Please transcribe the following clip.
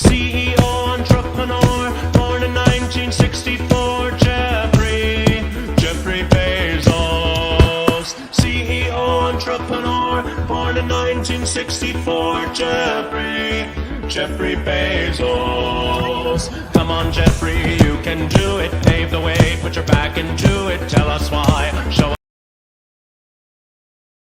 CEO, entrepreneur, born in 1964. Jeffrey Bezos. CEO, entrepreneur, born in 1964. Jeffrey Bezos. Come on, Jeffrey, you can do it. Pave the way, put your back into it. Tell us why